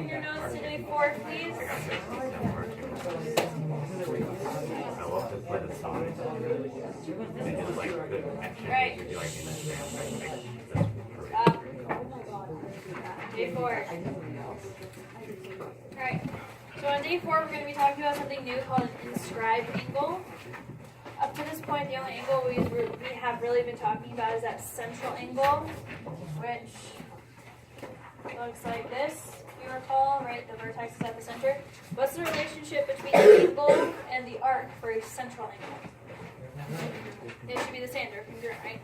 in your notes to day 4, please? Right. Day 4. Alright, so on day 4 we're going to be talking about something new called an inscribed angle. Up to this point, the only angle we have really been talking about is that central angle, which looks like this, if you recall, right? The vertex is at the center. What's the relationship between the angle and the arc for a central angle? It should be the same, they're congruent, right?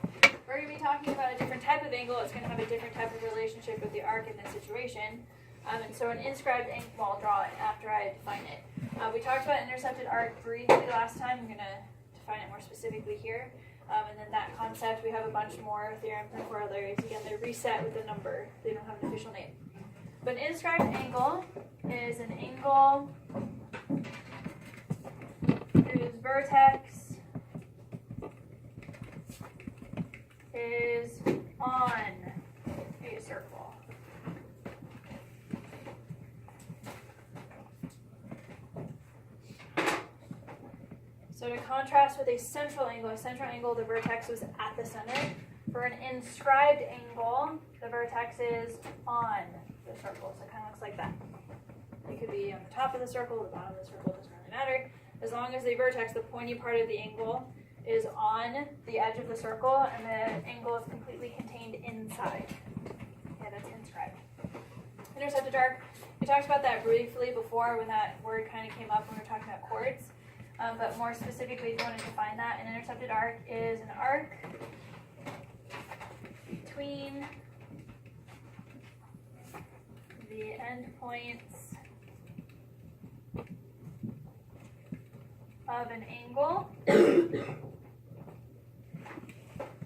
We're going to be talking about a different type of angle. It's going to have a different type of relationship with the arc in this situation. And so an inscribed angle, well, I'll draw it after I define it. We talked about intercepted arc briefly last time. I'm going to define it more specifically here. And then that concept, we have a bunch more theorems and corollaries. Again, they're reset with a number. They don't have an official name. But an inscribed angle is an angle whose vertex is on a circle. So to contrast with a central angle, the vertex was at the center. For an inscribed angle, the vertex is on the circle. So it kind of looks like that. It could be on the top of the circle, the bottom of the circle, doesn't really matter. As long as the vertex, the pointy part of the angle, is on the edge of the circle and the angle is completely contained inside. Yeah, that's inscribed. Intercepted arc, we talked about that briefly before when that word kind of came up when we were talking about chords. But more specifically, if you want to define that, an intercepted arc is an arc between the endpoints of an angle,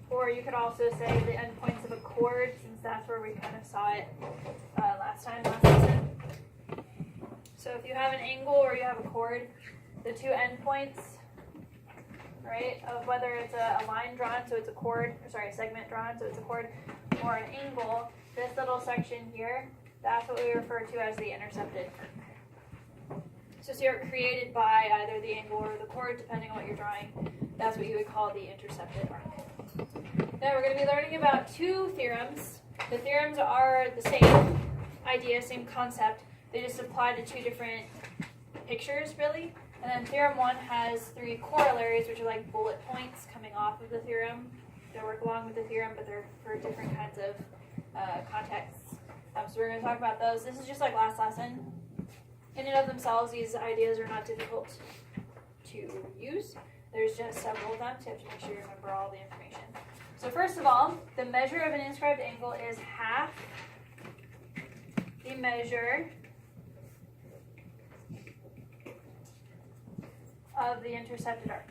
or you could also say the endpoints of a chord, since that's where we kind of saw it last lesson. So if you have an angle or you have a chord, the two endpoints, right, of whether it's a line drawn, so it's a chord, or sorry, a segment drawn, so it's a chord, or an angle, this little section here, that's what we refer to as the intercepted arc. So you're created by either the angle or the chord, depending on what you're drawing. That's what you would call the intercepted arc. Now we're going to be learning about two theorems. The theorems are the same idea, same concept. They just apply to two different pictures, really. And then theorem 1 has 3 corollaries, which are like bullet points coming off of the theorem. They work along with the theorem, but they're for different kinds of contexts. So we're going to talk about those. This is just like last lesson. In and of themselves, these ideas are not difficult to use. There's just several of them, so you have to make sure you remember all the information. So first of all, the measure of an inscribed angle is half the measure of the intercepted arc.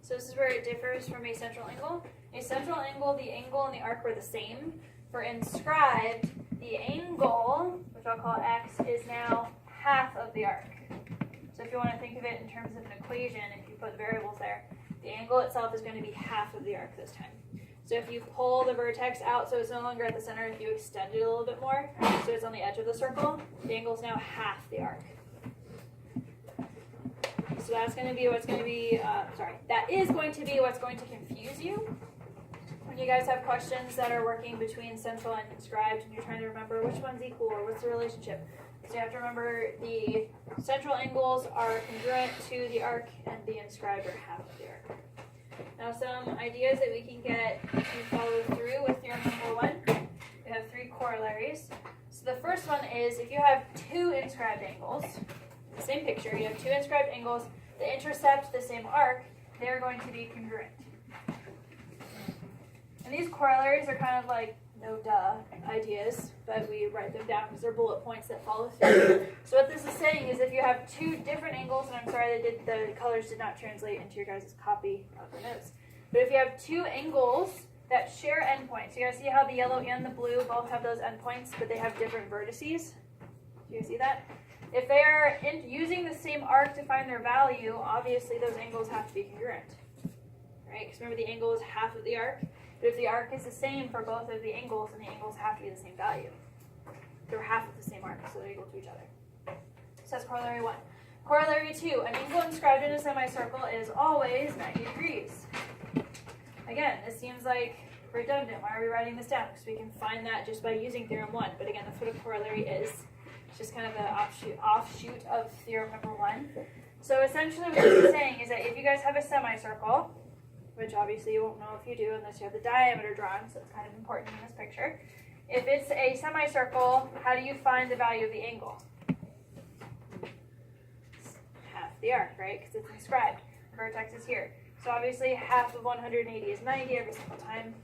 So this is where it differs from a central angle. A central angle, the angle and the arc were the same. For inscribed, the angle, which I'll call x, is now half of the arc. So if you want to think of it in terms of an equation, if you put variables there, the angle itself is going to be half of the arc this time. So if you pull the vertex out so it's no longer at the center, if you extend it a little bit more, so it's on the edge of the circle, the angle is now half the arc. So that's going to be what's going to be, that is going to be what's going to confuse you. When you guys have questions that are working between central and inscribed and you're trying to remember which one's equal or what's the relationship. So you have to remember the central angles are congruent to the arc and the inscribed are half of the arc. Now some ideas that we can get to follow through with theorem number 1. We have 3 corollaries. So the first one is if you have 2 inscribed angles, the same picture, you have 2 inscribed angles that intercept the same arc, they're going to be congruent. And these corollaries are kind of like no-duh ideas, but we write them down because they're bullet points that follow through. So what this is saying is if you have 2 different angles, and I'm sorry the colors did not translate into your guys' copy of the notes, but if you have 2 angles that share endpoints, you guys see how the yellow and the blue both have those endpoints, but they have different vertices? Do you see that? If they are using the same arc to find their value, obviously those angles have to be congruent, right? Because remember, the angle is half of the arc. But if the arc is the same for both of the angles, then the angles have to be the same value. They're half of the same arc, so they're equal to each other. So that's corollary 1. Corollary 2, an angle inscribed in a semicircle is always 90 degrees. Again, this seems like redundant. Why are we writing this down? Because we can find that just by using theorem 1. But again, that's what a corollary is. It's just kind of an offshoot of theorem number 1. So essentially what this is saying is that if you guys have a semicircle, which obviously you won't know if you do unless you have the diameter drawn, so it's kind of important in this picture. If it's a semicircle, how do you find the value of the angle? Half the arc, right? Because it's inscribed. Vertex is here. So obviously half of 180 is 90 every single time.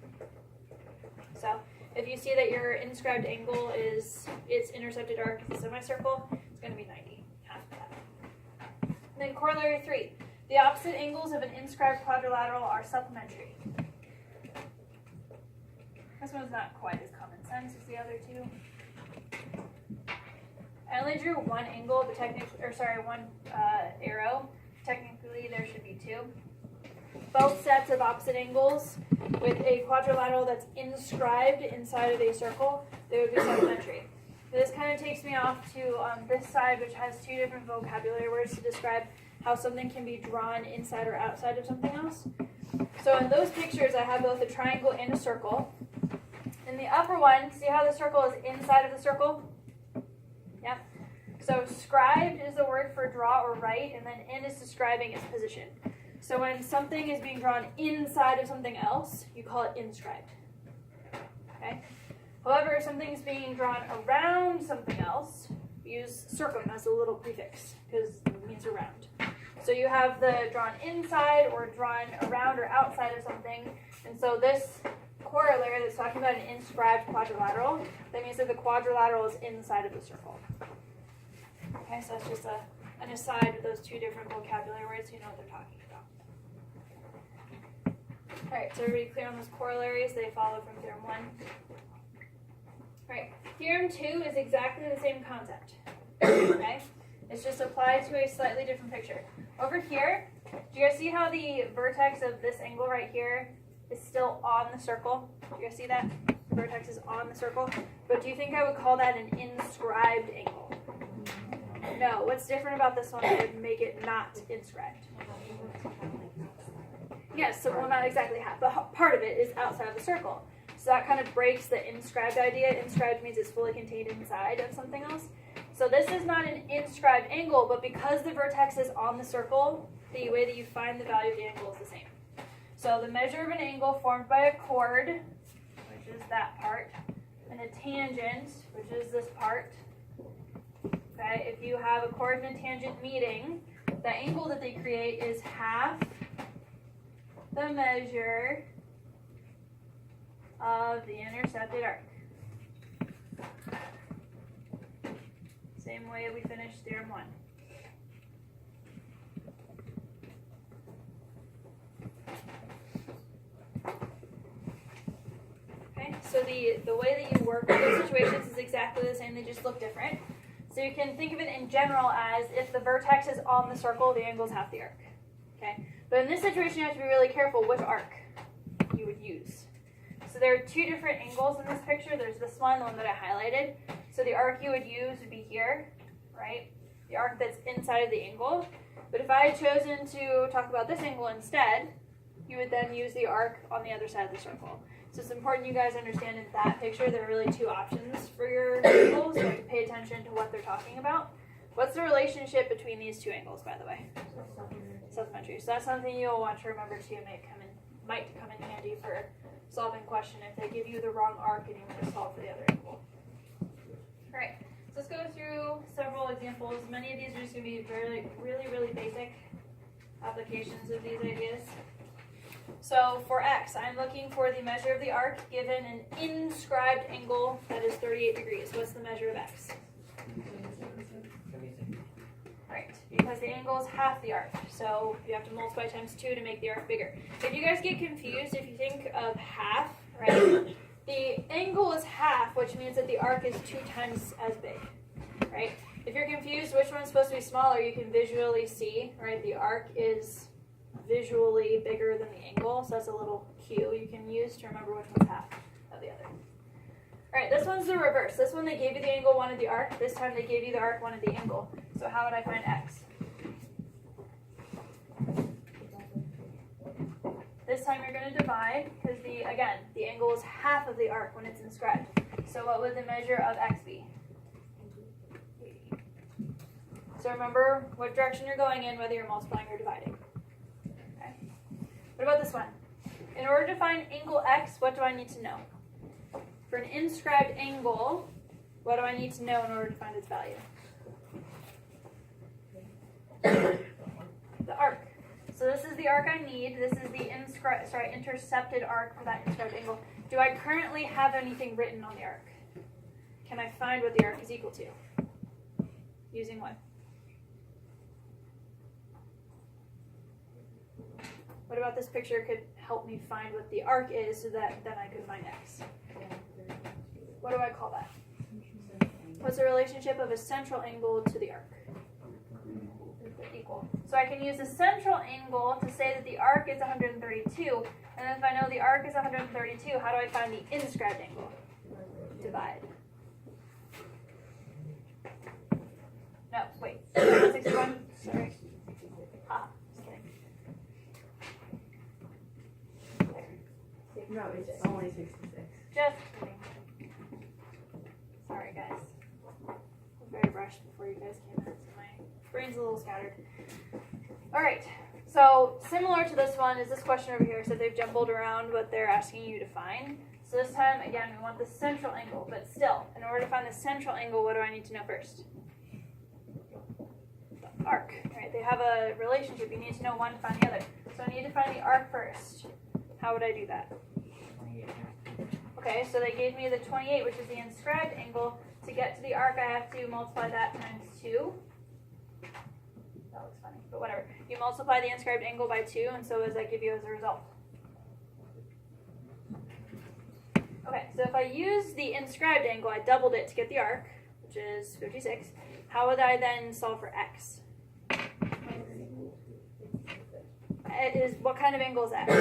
So if you see that your inscribed angle is its intercepted arc is a semicircle, it's going to be 90, half of that. And then corollary 3. The opposite angles of an inscribed quadrilateral are supplementary. This one's not quite as common sense as the other two. I only drew one angle, but one arrow. Technically, there should be 2. Both sets of opposite angles with a quadrilateral that's inscribed inside of a circle, they would be supplementary. This kind of takes me off to this side, which has 2 different vocabulary words to describe how something can be drawn inside or outside of something else. So in those pictures, I have both a triangle and a circle. In the upper one, see how the circle is inside of the circle? Yep. So scribed is the word for draw or write, and then in is describing its position. So when something is being drawn inside of something else, you call it inscribed. Okay? However, if something is being drawn around something else, use circum as a little prefix, because it means around. So you have the drawn inside or drawn around or outside of something. And so this corollary that's talking about an inscribed quadrilateral, that means that the quadrilateral is inside of the circle. Okay, so that's just an aside of those 2 different vocabulary words, so you know what they're talking about. All right, so everybody clear on those corollaries? They follow from theorem 1. All right, theorem 2 is exactly the same concept. Okay, it's just applied to a slightly different picture. Over here, do you guys see how the vertex of this angle right here is still on the circle? Do you guys see that? The vertex is on the circle. But do you think I would call that an inscribed angle? No. What's different about this one that would make it not inscribed? Yes, so well, not exactly half, but part of it is outside of the circle. So that kind of breaks the inscribed idea. Inscribed means it's fully contained inside of something else. So this is not an inscribed angle, but because the vertex is on the circle, the way that you find the value of the angle is the same. So the measure of an angle formed by a chord, which is that part, and a tangent, which is this part. Okay, if you have a chord and a tangent meeting, the angle that they create is half the measure of the intercepted arc. Same way we finished theorem 1. Okay, so the way that you work with those situations is exactly the same, they just look different. So you can think of it in general as if the vertex is on the circle, the angle is half the arc. Okay, but in this situation you have to be really careful which arc you would use. So there are 2 different angles in this picture. There's this one, the one that I highlighted. So the arc you would use would be here, right? The arc that's inside of the angle. But if I had chosen to talk about this angle instead, you would then use the arc on the other side of the circle. So it's important you guys understand in that picture there are really 2 options for your angles, so you have to pay attention to what they're talking about. What's the relationship between these 2 angles, by the way? Supplementary. So that's something you'll want to remember too, might come in handy for solving a question if they give you the wrong arc and you want to solve for the other angle. Alright, so let's go through several examples. Many of these are just going to be really basic applications of these ideas. So for x, I'm looking for the measure of the arc given an inscribed angle that is 38 degrees. What's the measure of x? Right, because the angle is half the arc, so you have to multiply times 2 to make the arc bigger. If you guys get confused, if you think of half, right, the angle is half, which means that the arc is 2 times as big, right? If you're confused which one's supposed to be smaller, you can visually see, right? The arc is visually bigger than the angle, so that's a little cue you can use to remember which one's half of the other. All right, this one's the reverse. This one they gave you the angle, wanted the arc. This time they gave you the arc, wanted the angle. So how would I find x? This time you're going to divide because again, the angle is half of the arc when it's inscribed. So what would the measure of x be? So remember what direction you're going in, whether you're multiplying or dividing. Okay. What about this one? In order to find angle x, what do I need to know? For an inscribed angle, what do I need to know in order to find its value? The arc. So this is the arc I need. This is the intercepted arc for that inscribed angle. Do I currently have anything written on the arc? Can I find what the arc is equal to? Using what? What about this picture could help me find what the arc is so that then I could find x? What do I call that? What's the relationship of a central angle to the arc? Equal. So I can use the central angle to say that the arc is 132, and then if I know the arc is 132, how do I find the inscribed angle? Divide. No, wait. 61? Sorry. Ah, just kidding. No, it's only 66. Just kidding. Sorry, guys. I was very rushed before you guys came in, so my brain's a little scattered. All right. So similar to this one is this question over here. So they've jumbled around what they're asking you to find. So this time, again, we want the central angle. But still, in order to find the central angle, what do I need to know first? The arc. Right? They have a relationship. You need to know one to find the other. So I need to find the arc first. How would I do that? Okay, so they gave me the 28, which is the inscribed angle. To get to the arc, I have to multiply that times 2. That looks funny, but whatever. You multiply the inscribed angle by 2, and so what does that give you as a result? Okay, so if I use the inscribed angle, I doubled it to get the arc, which is 56. How would I then solve for x? What kind of angle is x?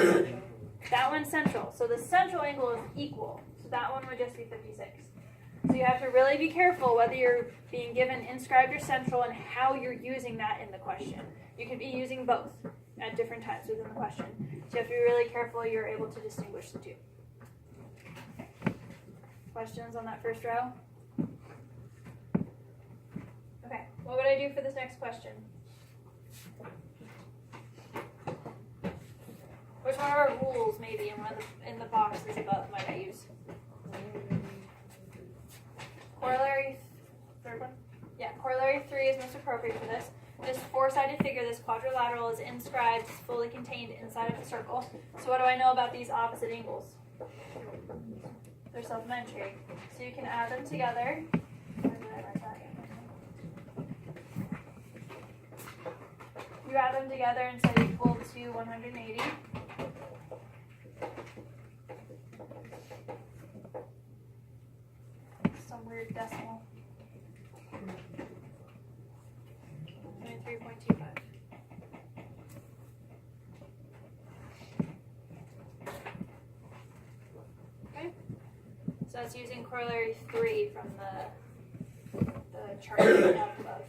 That one's central. So the central angle is equal. So that one would just be 56. So you have to really be careful whether you're being given inscribed or central and how you're using that in the question. You could be using both at different times within the question. So you have to be really careful you're able to distinguish the two. Questions on that first row? Okay, what would I do for this next question? Which one of our rules, maybe, in the boxes above, might I use? Corollary, third one? Yeah, corollary 3 is most appropriate for this. This four-sided figure, this quadrilateral, is inscribed, is fully contained inside of the circle. So what do I know about these opposite angles? They're supplementary. So you can add them together. Where did I write that in? You add them together and set equal to 180. Some weird decimal. 23.25. Okay. So that's using corollary 3 from the chart we have above.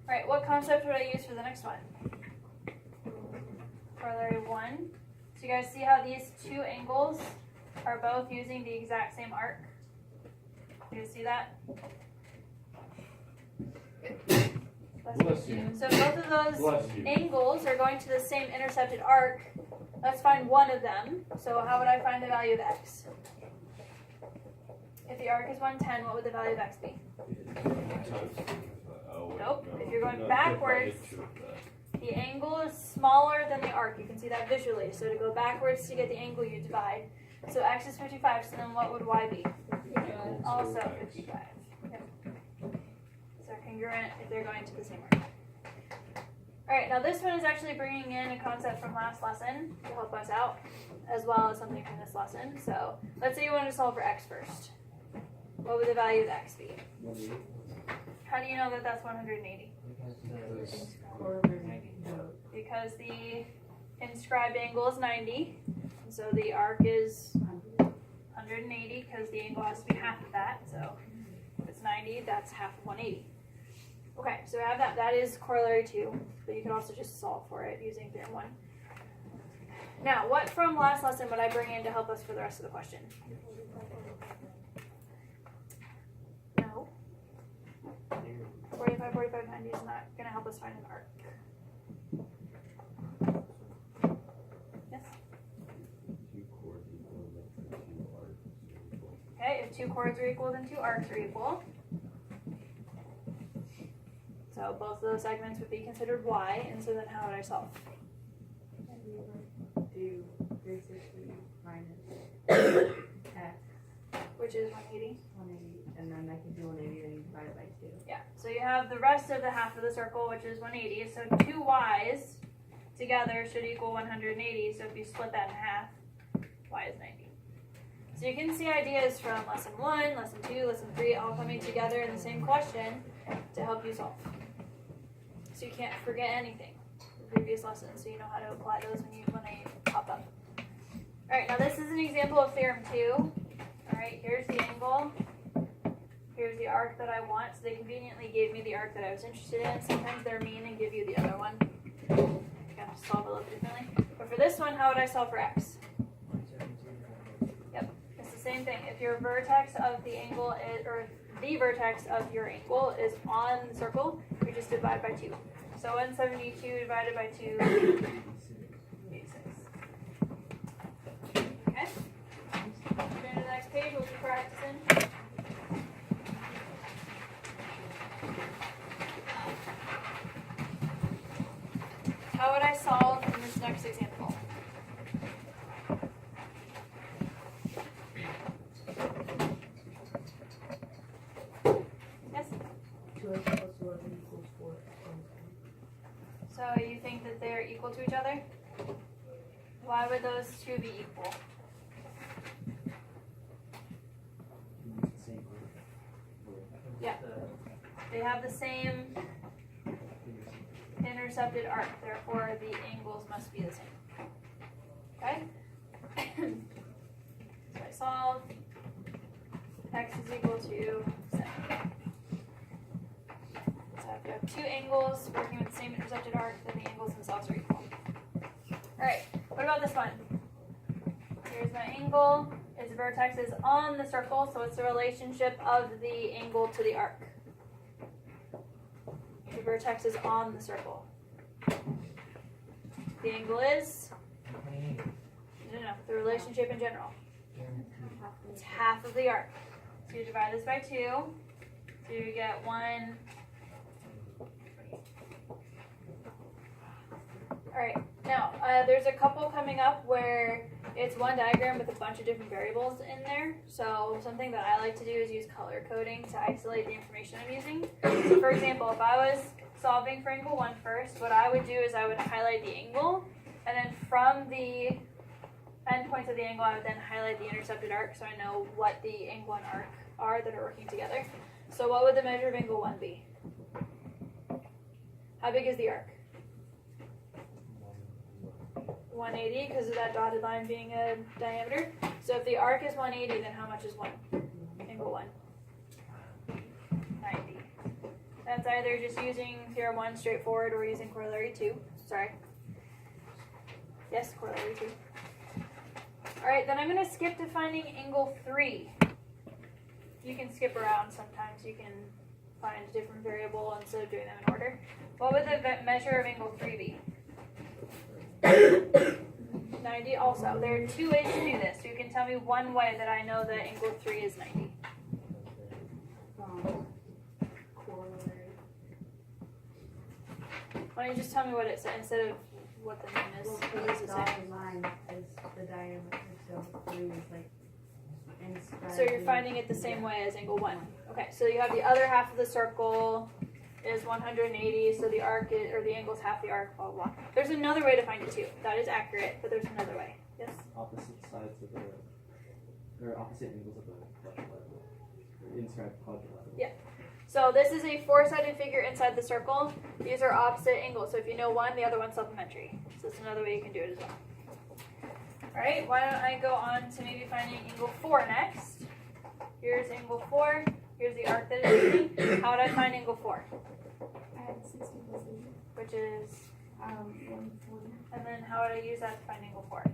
Alright, what concept would I use for the next one? Corollary 1. So you guys see how these two angles are both using the exact same arc? You guys see that? Bless you. So both of those angles are going to the same intercepted arc. Let's find one of them. So how would I find the value of x? If the arc is 110, what would the value of x be? Nope. If you're going backwards, the angle is smaller than the arc. You can see that visually. So to go backwards to get the angle, you divide. So x is 55, so then what would y be? Also 55. Yep. So congruent if they're going to the same arc. Alright, now this one is actually bringing in a concept from last lesson to help us out, as well as something from this lesson. So let's say you wanted to solve for x first. What would the value of x be? How do you know that that's 180? Because the inscribed angle is 90, and so the arc is 180 because the angle has to be half of that. So if it's 90, that's half of 180. Okay, so we have that. That is corollary 2, but you can also just solve for it using theorem 1. Now, what from last lesson would I bring in to help us for the rest of the question? No. 45, 45, 90 is not going to help us find an arc. Yes? Okay, if 2 chords are equal, then 2 arcs are equal. So both of those segments would be considered y, and so then how would I solve? Do 360 minus x, Which is 180. 180, and then I can do 180 and divide by 2. Yeah, so you have the rest of the half of the circle, which is 180. So 2 y's together should equal 180. So if you split that in half, y is 90. So you can see ideas from lesson 1, lesson 2, lesson 3 all coming together in the same question to help you solve. So you can't forget anything from previous lessons, so you know how to apply those when they pop up. Alright, now this is an example of theorem 2. Alright, here's the angle. Here's the arc that I want. So they conveniently gave me the arc that I was interested in. Sometimes they're mean and give you the other one. You gotta solve it a little differently. But for this one, how would I solve for x? Yep, it's the same thing. If your vertex of the angle is, or the vertex of your angle is on the circle, you just divide by 2. So 172 divided by 2, 86. Okay? Turn to the next page, we'll keep practicing. How would I solve in this next example? Yes? 2x plus 11 equals 4. So you think that they're equal to each other? Why would those two be equal? Yeah. They have the same intercepted arc, therefore the angles must be the same. Okay? So I solve x is equal to 7. So if you have 2 angles working with the same intercepted arc, then the angles themselves are equal. Alright, what about this one? Here's my angle. Its vertex is on the circle, so it's the relationship of the angle to the arc. The vertex is on the circle. The angle is? No, the relationship in general. It's half of the arc. So you divide this by 2. So you get 1. Alright, now there's a couple coming up where it's one diagram with a bunch of different variables in there. So something that I like to do is use color coding to isolate the information I'm using. So for example, if I was solving for angle 1 first, what I would do is I would highlight the angle, and then from the endpoints of the angle, I would then highlight the intercepted arc so I know what the angle and arc are that are working together. So what would the measure of angle 1 be? How big is the arc? 180 because of that dotted line being a diameter. So if the arc is 180, then how much is 1? Angle 1? 90. That's either just using theorem 1 straightforward or using corollary 2. Sorry. Yes, corollary 2. Alright, then I'm going to skip to finding angle 3. You can skip around sometimes. You can find a different variable instead of doing them in order. What would the measure of angle 3 be? 90 also. There are 2 ways to do this. You can tell me one way that I know that angle 3 is 90. Corollary. Why don't you just tell me what it says instead of what the name is? Well, What the does it say? dotted line is the diameter, so 3 is like inscribed. So you're finding it the same way as angle 1. Okay, so you have the other half of the circle is 180, so the arc is, or the angle is half the arc, blah, blah, blah. There's another way to find it too. That is accurate, but there's another way. Yes? Opposite sides of the, or opposite angles of the quadrilateral, or inscribed quadrilateral. Yeah. So this is a four-sided figure inside the circle. These are opposite angles. So if you know one, the other one's supplementary. So that's another way you can do it as well. All right, why don't I go on to maybe finding angle 4 next. Here's angle 4. Here's the arc that it's using. How would I find angle 4? Add 60 plus 80. Which is, 140. and then how would I use that to find angle 4?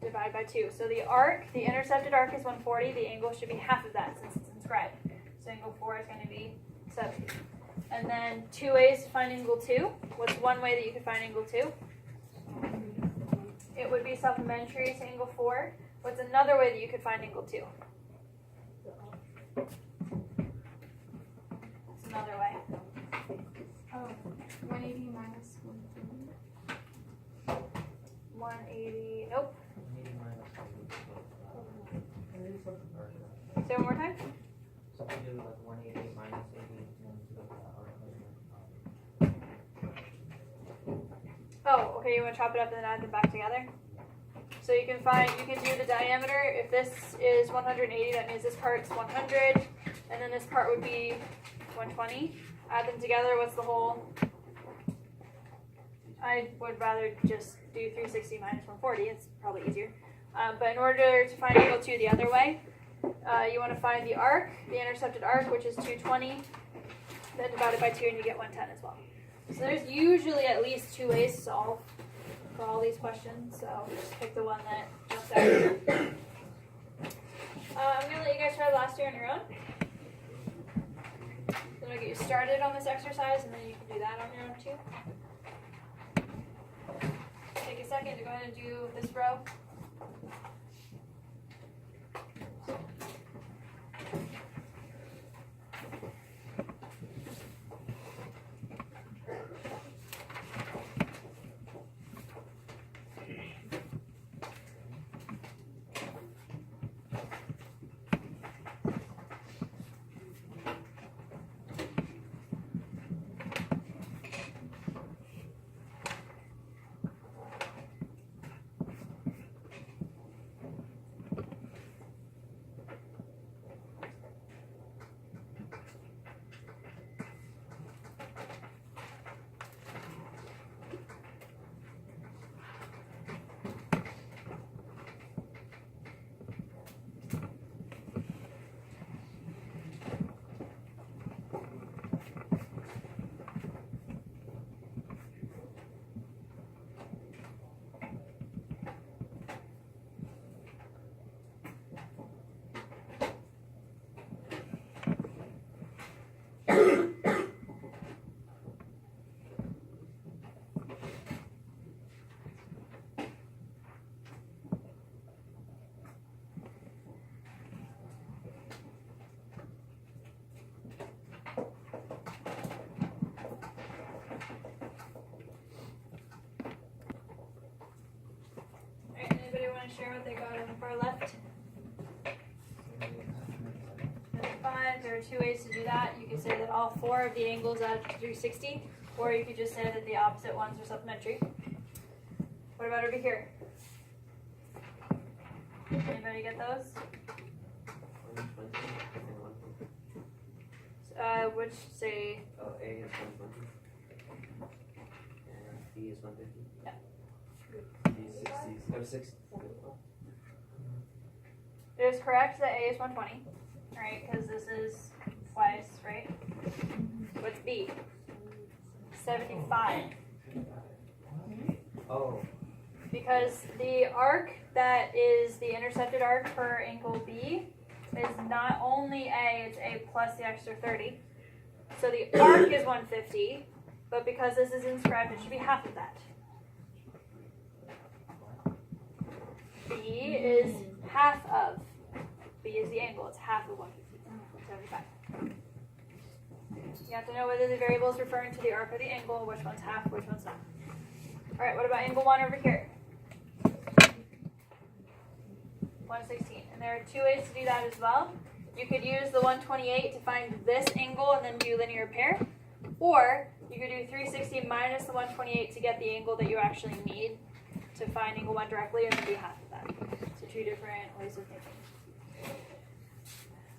Divide by 2. So the arc, the intercepted arc is 140. The angle should be half of that since it's inscribed. So angle 4 is going to be 70. And then 2 ways to find angle 2. What's one way that you could find angle 2? It would be supplementary to angle 4. What's another way that you could find angle 2? It's another way. 180 minus 140. 180, nope. Say one more time. So we do like 180 minus 80 Oh, okay, you want to chop it up and then add them back together? So you can do the diameter. If this is 180, that means this part's 100, and then this part would be 120. Add them together, what's the whole? I would rather just do 360 minus 140, it's probably easier. But in order to find angle 2 the other way, you want to find the arc, the intercepted arc, which is 220, then divide it by 2 and you get 110 as well. So there's usually at least 2 ways to solve for all these questions, so just pick the one that jumps out. I'm going to let you guys try the last year on your own. Then I'll get you started on this exercise, and then you can do that on your own too. Take a second to go ahead and do this row. Share what they got on the far left. Number 5, there are 2 ways to do that. You could say that all 4 of the angles add up to 360, or you could just say that the opposite ones are supplementary. What about over here? Anybody get those? Which say? Oh, A is 120. And B is 150. Yeah. B is 60. No, 60. It is correct that A is 120, right? Because this is twice, right? What's B? 75. Oh. Because the arc that is the intercepted arc for angle B is not only A, it's A plus the extra 30. So the arc is 150, but because this is inscribed, it should be half of that. B is half of. B is the angle, it's half of 150, 75. You have to know whether the variable is referring to the arc or the angle, which one's half, which one's not. Alright, what about angle 1 over here? 116. And there are 2 ways to do that as well. You could use the 128 to find this angle and then do linear pair. Or you could do 360 minus the 128 to get the angle that you actually need to find angle 1 directly and then do half of that. So two different ways of thinking.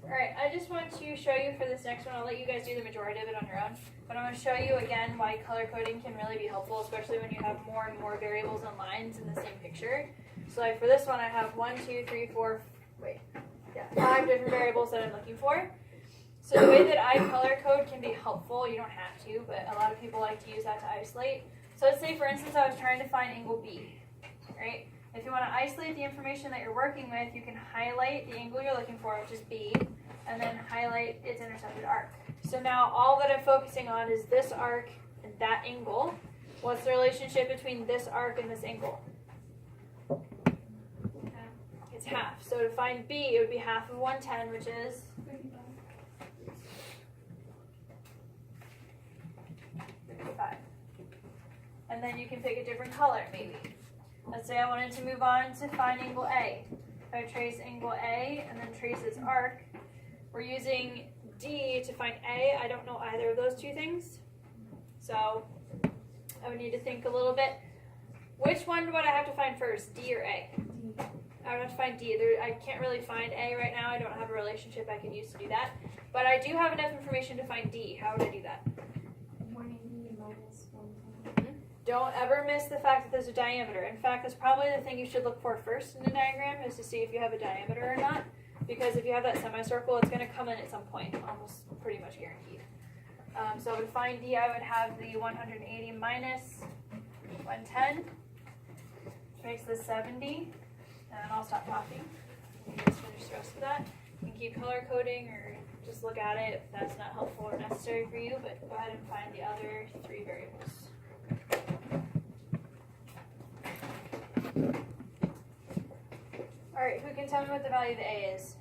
Alright, I just want to show you for this next one, I'll let you guys do the majority of it on your own, but I'm going to show you again why color coding can really be helpful, especially when you have more and more variables and lines in the same picture. So like for this one, I have 5 different variables that I'm looking for. So the way that I color code can be helpful, you don't have to, but a lot of people like to use that to isolate. So let's say for instance I was trying to find angle B, right? If you want to isolate the information that you're working with, you can highlight the angle you're looking for, which is B, and then highlight its intercepted arc. So now all that I'm focusing on is this arc and that angle. What's the relationship between this arc and this angle? It's half. So to find B, it would be half of 110, which is 35. And then you can pick a different color, maybe. Let's say I wanted to move on to find angle A. If I trace angle A and then trace its arc, we're using D to find A. I don't know either of those two things. So I would need to think a little bit. Which one would I have to find first, D or A? I would have to find D. I can't really find A right now. I don't have a relationship I can use to do that. But I do have enough information to find D. How would I do that? 180 minus 110. Don't ever miss the fact that there's a diameter. In fact, that's probably the thing you should look for first in a diagram, is to see if you have a diameter or not. Because if you have that semicircle, it's going to come in at some point, almost pretty much guaranteed. So to find D, I would have the 180 minus 110, which makes this 70. And I'll stop talking. You can just finish the rest of that. You can keep color coding or just look at it if that's not helpful or necessary for you, but go ahead and find the other 3 variables. Alright, who can tell me what the value of the A is?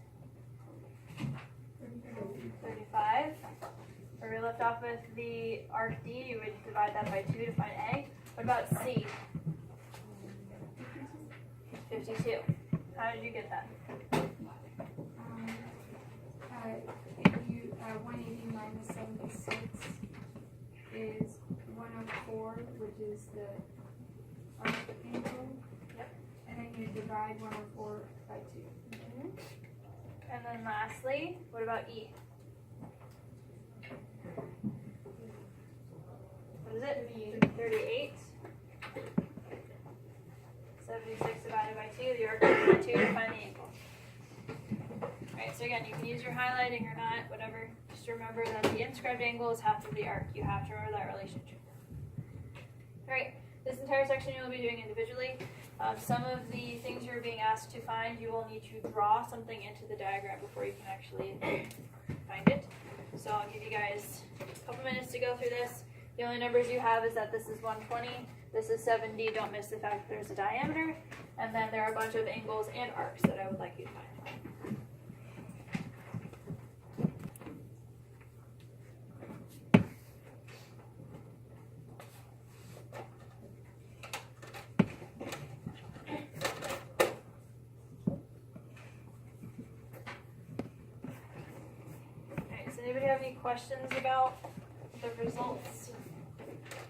35. Where we left off with the arc D, you would divide that by 2 to find A. What about C? 52. How did you get that? 180 minus 76 is 104, which is the arc angle. Yep. And then you divide 104 by 2. Mm-hmm. And then lastly, what about E? What is it? 38. 76 divided by 2, the arc divided by 2 to find the angle. Alright, so again, you can use your highlighting or not, whatever. Just remember that the inscribed angle is half of the arc. You have to remember that relationship. Alright, this entire section you'll be doing individually. Some of the things you're being asked to find, you will need to draw something into the diagram before you can actually find it. So I'll give you guys a couple minutes to go through this. The only numbers you have is that this is 120, this is 70, don't miss the fact that there's a diameter, and then there are a bunch of angles and arcs that I would like you to find. Alright, does anybody have any questions about the results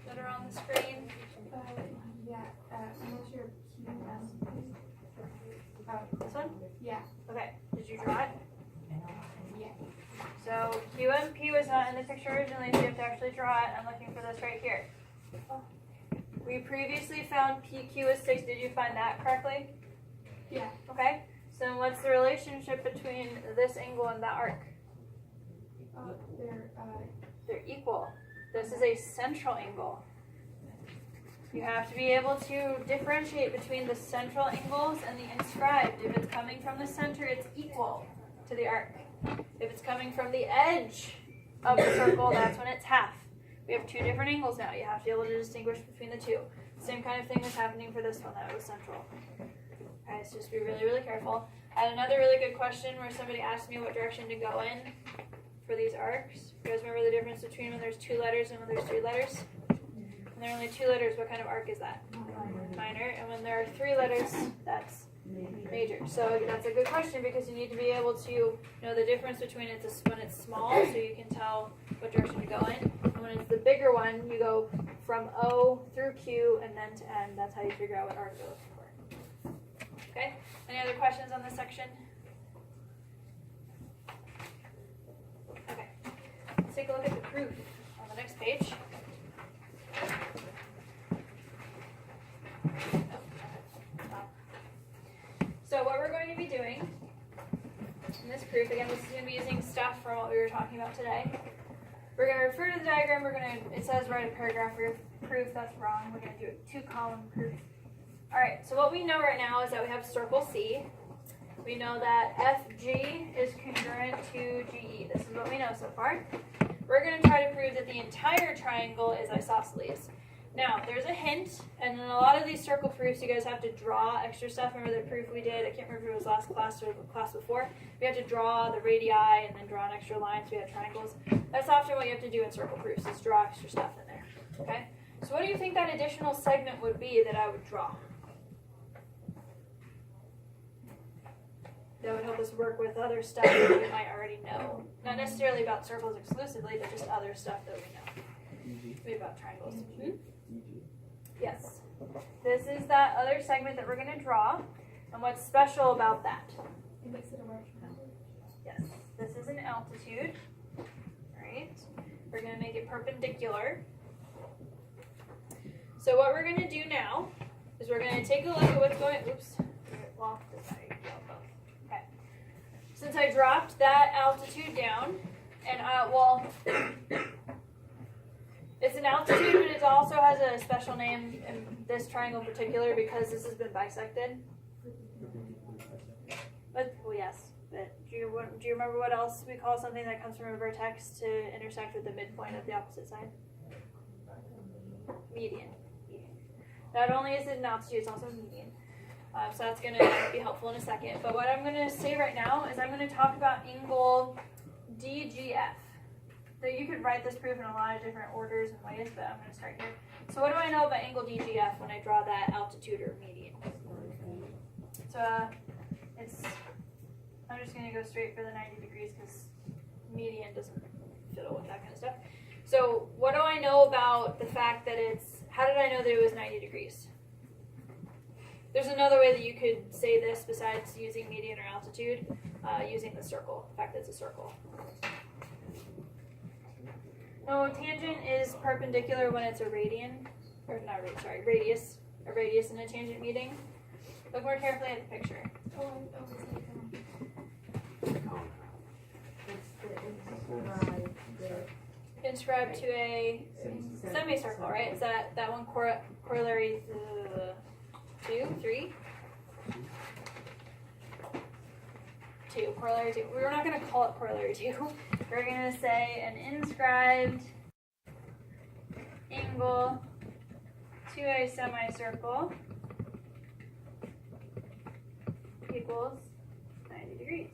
that are on the screen? Unless you're QM. This one? Yeah. Okay, did you draw it? Yeah. So QMP was not in the picture originally, so you have to actually draw it. I'm looking for this right here. We previously found PQ is 6. Did you find that correctly? Yeah. Okay, so what's the relationship between this angle and that arc? They're equal. This is a central angle. You have to be able to differentiate between the central angles and the inscribed. If it's coming from the center, it's equal to the arc. If it's coming from the edge of the circle, that's when it's half. We have 2 different angles now. You have to be able to distinguish between the 2. Same kind of thing was happening for this one that was central. Okay, so just be really, really careful. I had another really good question where somebody asked me what direction to go in for these arcs. You guys remember the difference between when there's 2 letters and when there's 3 letters? When there are only 2 letters, what kind of arc is that? Minor. And when there are 3 letters, that's major. So that's a good question because you need to be able to know the difference between when it's small, so you can tell what direction to go in. And when it's the bigger one, you go from O through Q and then to N. That's how you figure out what arc you're looking for. Okay, any other questions on this section? Okay, let's take a look at the proof on the next page. So what we're going to be doing in this proof, again, this is going to be using stuff from what we were talking about today. We're going to refer to the diagram. It says write a paragraph proof. That's wrong. We're going to do a 2-column proof. All right. So what we know right now is that we have circle C. We know that FG is congruent to GE. This is what we know so far. We're going to try to prove that the entire triangle is isosceles. Now, there's a hint, and in a lot of these circle proofs, you guys have to draw extra stuff. Remember the proof we did? I can't remember if it was last class or the class before. We have to draw the radii and then draw an extra line, so we have triangles. That's often what you have to do in circle proofs, is draw extra stuff in there, okay? So what do you think that additional segment would be that I would draw? That would help us work with other stuff that we might already know. Not necessarily about circles exclusively, but just other stuff that we know. Maybe about triangles. Yes. This is that other segment that we're going to draw. And what's special about that? It makes it a right triangle. Yes. This is an altitude. Right? We're going to make it perpendicular. So what we're going to do now is we're going to take a look at what's going. Oops. Well, this side. Okay. Since I dropped that altitude down, and it's an altitude, but it also has a special name in this triangle in particular because this has been bisected. But, well, yes. But do you remember what else we call something that comes from a vertex to intersect with the midpoint of the opposite side? Median. Not only is it an altitude, it's also a median. So that's going to be helpful in a second. But what I'm going to say right now is I'm going to talk about angle DGF. So you could write this proof in a lot of different orders and ways, but I'm going to start here. So what do I know about angle DGF when I draw that altitude or median? So I'm just going to go straight for the 90 degrees because median doesn't fiddle with that kind of stuff. So what do I know about the fact that how did I know that it was 90 degrees? There's another way that you could say this besides using median or altitude, using the circle, the fact that it's a circle. No, tangent is perpendicular when it's a radius, a radius in a tangent meeting. Look more carefully at the picture. Inscribed to a semicircle, right? Is that one corollary 2, 3? 2, corollary 2. We're not going to call it corollary 2. We're going to say an inscribed angle to a semicircle equals 90 degrees.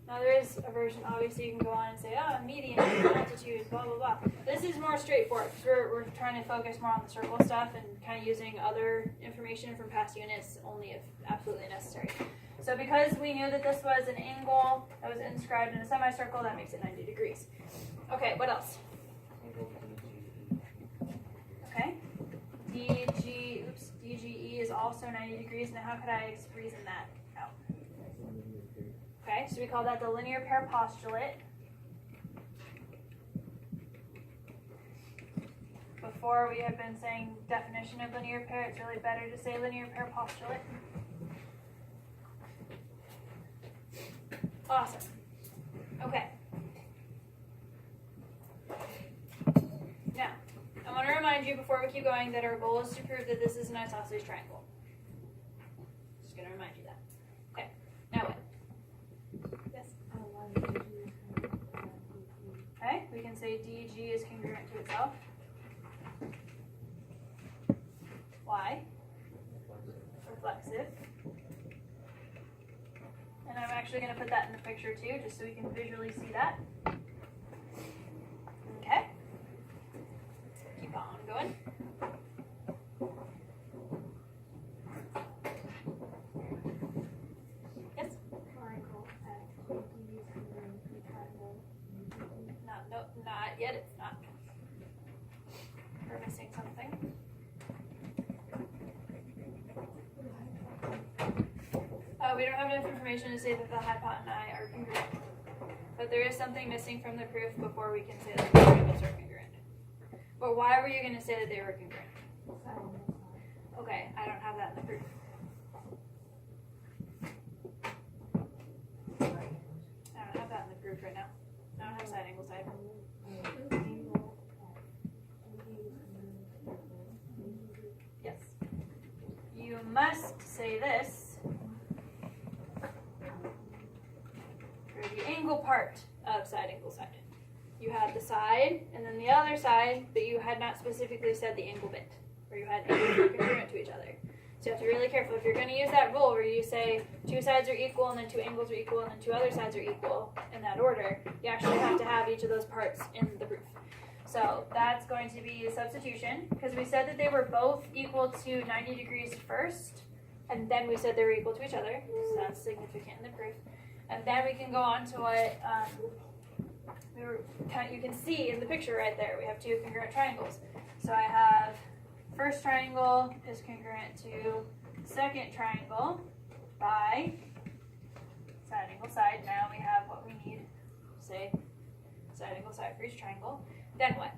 Now there is a version, obviously you can go on and say, median, altitude, blah, blah, blah. This is more straightforward because we're trying to focus more on the circle stuff and kind of using other information from past units only if absolutely necessary. So because we knew that this was an angle that was inscribed in a semicircle, that makes it 90 degrees. Okay, what else? Okay. DGE is also 90 degrees. Now how could I reason that out? Okay, so we call that the linear pair postulate. Before we have been saying definition of linear pair, it's really better to say linear pair postulate. Awesome. Okay. Now, I want to remind you before we keep going that our goal is to prove that this is an isosceles triangle. Just going to remind you that. Okay. Now what? Yes? Okay, we can say DG is congruent to itself. Why? Reflexive. And I'm actually going to put that in the picture too, just so we can visually see that. Okay. Keep on going. Yes? Not yet. It's not. We're missing something. enough information to say that the hypothenuse are congruent. But there is something missing from the proof before we can say that the triangles are congruent. But why were you going to say that they were congruent? Okay, I don't have that in the proof. I don't have that in the proof right now. I don't have side angle side. Yes. You must say this for the angle part of side angle side. You had the side and then the other side, but you had not specifically said the angle bit, or you had angles that were congruent to each other. So you have to be really careful. If you're going to use that rule where you say two sides are equal and then two angles are equal and then two other sides are equal in that order, you actually have to have each of those parts in the proof. So that's going to be a substitution, because we said that they were both equal to 90 degrees first, and then we said they were equal to each other, so that's significant in the proof. And then we can go on to what you can see in the picture right there. We have two congruent triangles. So I have first triangle is congruent to second triangle by side angle side. Now we have what we need, say side angle side for each triangle. Then what?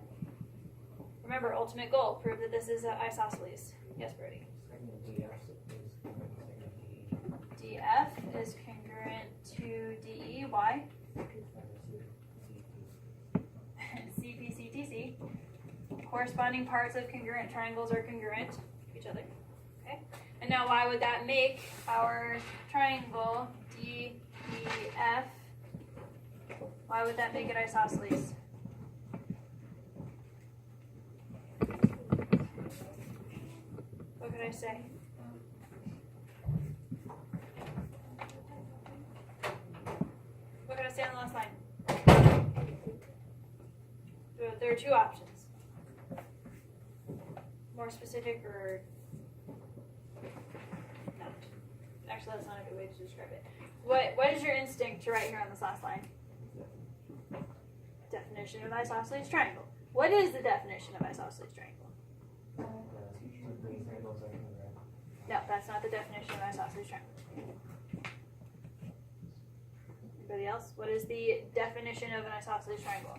Remember, ultimate goal, prove that this is an isosceles. Yes, Brody? DF is congruent to DE. Why? CPCTC. Corresponding parts of congruent triangles are congruent to each other. Okay? And now why would that make our triangle DEF, why would that make it isosceles? What could I say? What could I say on the last line? There are two options. More specific or not? Actually, that's not a good way to describe it. What is your instinct to write here on this last line? Definition of isosceles triangle. What is the definition of isosceles triangle? No, that's not the definition of isosceles triangle. Anybody else? What is the definition of an isosceles triangle?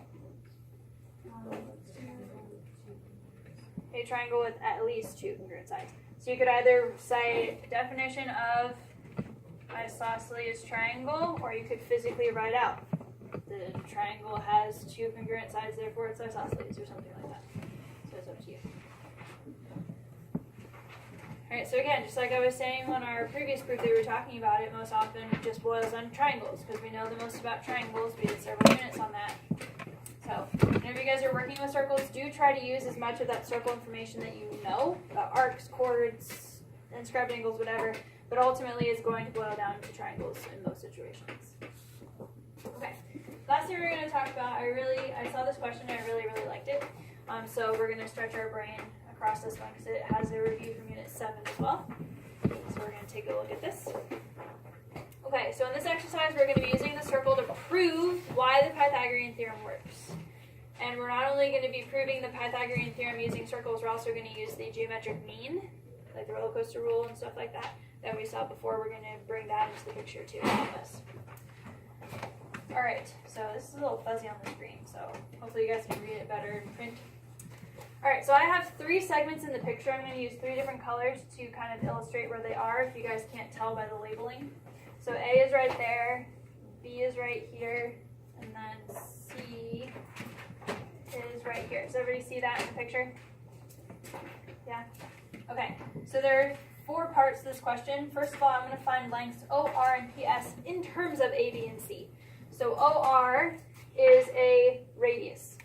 A triangle with at least two congruent sides. So you could either say definition of isosceles triangle, or you could physically write out the triangle has two congruent sides, therefore it's isosceles, or something like that. So it's up to you. Alright, so again, just like I was saying on our previous proof that we were talking about, it most often just boils on triangles, because we know the most about triangles. We did several units on that. So, whenever you guys are working with circles, do try to use as much of that circle information that you know, about arcs, chords, inscribed angles, whatever, but ultimately it's going to boil down to triangles in most situations. Okay, last thing we're going to talk about, I saw this question and I really liked it. So we're going to stretch our brain across this one because it has a review from Unit 7 as well. So we're going to take a look at this. Okay, so in this exercise, we're going to be using the circle to prove why the Pythagorean theorem works. And we're not only going to be proving the Pythagorean theorem using circles, we're also going to use the geometric mean, like the roller coaster rule and stuff like that we saw before. We're going to bring that into the picture too on this. Alright, so this is a little fuzzy on the screen, so hopefully you guys can read it better in print. Alright, so I have three segments in the picture. I'm going to use three different colors to kind of illustrate where they are if you guys can't tell by the labeling. So A is right there, B is right here, and then C is right here. Does everybody see that in the picture? Yeah? Okay, so there are four parts to this question. First of all, I'm going to find lengths OR and PS in terms of A, B, and C. So OR is a radius.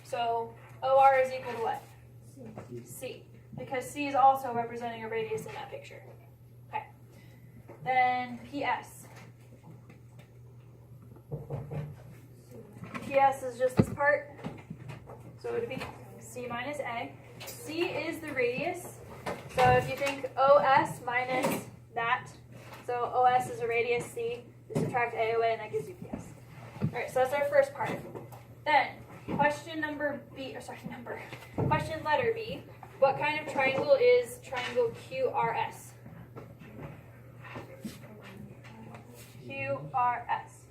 So OR is equal to what? C. Because C is also representing a radius in that picture. Okay. Then PS. PS is just this part. So it would be C minus A. C is the radius. So if you think OS minus that, so OS is a radius, C, you subtract A away and that gives you PS. Alright, so that's our first part. Then, question letter B. What kind of triangle is triangle QRS? QRS.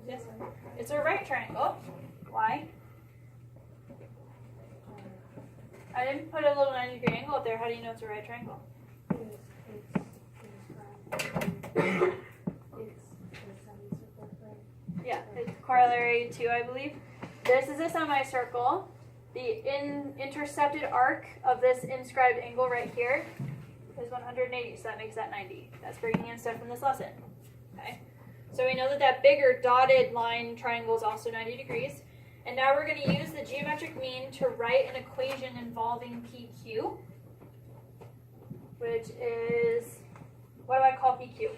Yes, it's a right triangle. Why? I didn't put a little 90-degree angle up there. How do you know it's a right triangle? Yeah, it's corollary to, I believe. This is a semicircle. The intercepted arc of this inscribed angle right here is 180, so that makes that 90. That's bringing in stuff from this lesson. Okay, so we know that that bigger dotted line triangle is also 90 degrees. And now we're going to use the geometric mean to write an equation involving PQ, which is, what do I call PQ?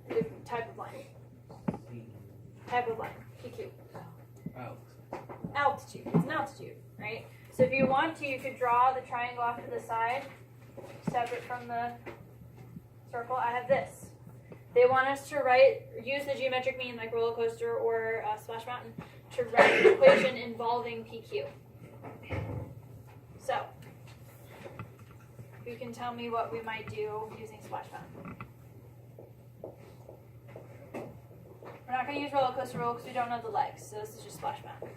The type of line. Type of line, PQ. Altitude. It's an altitude, right? So if you want to, you could draw the triangle off to the side, separate from the circle. I have this. They want us to use the geometric mean like roller coaster or Splash Mountain to write an equation involving PQ. So, you can tell me what we might do using Splash Mountain. We're not going to use roller coaster roll because we don't know the legs, so this is just Splash Mountain.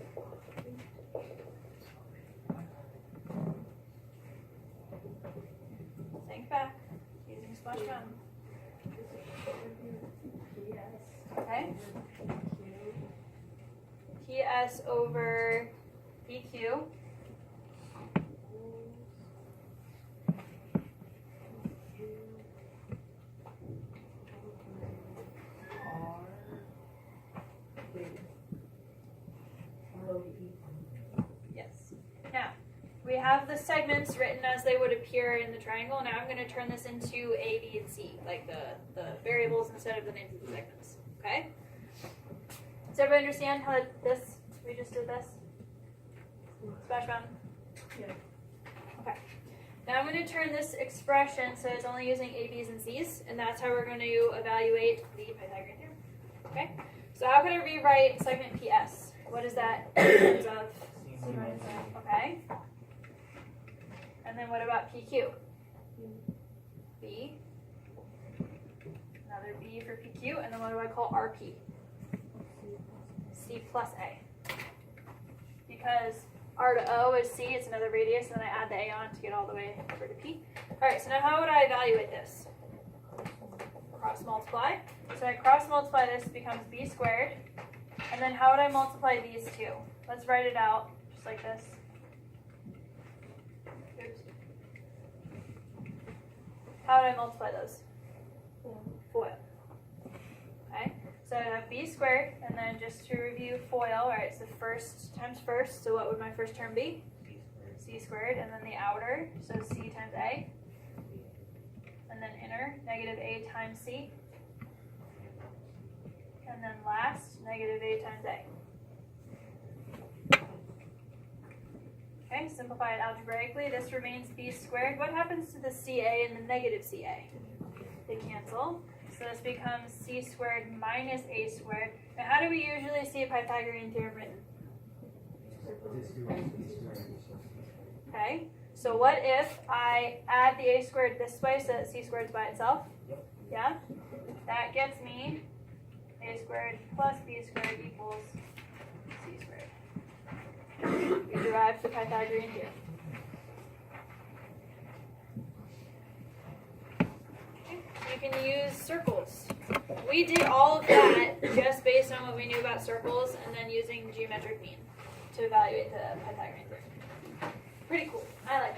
Think back, using Splash Mountain. Okay. PS over PQ. Yes. Now, we have the segments written as they would appear in the triangle. Now I'm going to turn this into A, B, and C, like the variables instead of the names of the segments. Okay? Does everybody understand how we just did this? Splash Mountain? Yeah. Okay. Now I'm going to turn this expression so it's only using A, B's, and C's, and that's how we're going to evaluate the Pythagorean theorem. Okay? So how can I rewrite segment PS? What is that in terms of? Okay. And then what about PQ? B. Another B for PQ, and then what do I call RP? C plus A. Because R to O is C, it's another radius, and then I add the A on to get all the way over to P. Alright, so now how would I evaluate this? Cross multiply. So I cross multiply this, becomes B squared. And then how would I multiply these two? Let's write it out, just like this. Oops. How would I multiply those? FOIL. Okay, so I have B squared, and then just to review FOIL, alright, so first times first, so what would my first term be? C squared, and then the outer, so C times A. And then inner, negative A times C. And then last, negative A times A. Okay, simplify it algebraically. This remains B squared. What happens to the CA and the negative CA? They cancel. So this becomes C squared minus A squared. Now how do we usually see a Pythagorean theorem written? Okay, so what if I add the A squared this way so that C squared is by itself? Yeah? That gets me A squared plus B squared equals C squared. We derived the Pythagorean theorem. You can use circles. We did all of that just based on what we knew about circles and then using geometric mean to evaluate the Pythagorean theorem. Pretty cool. I like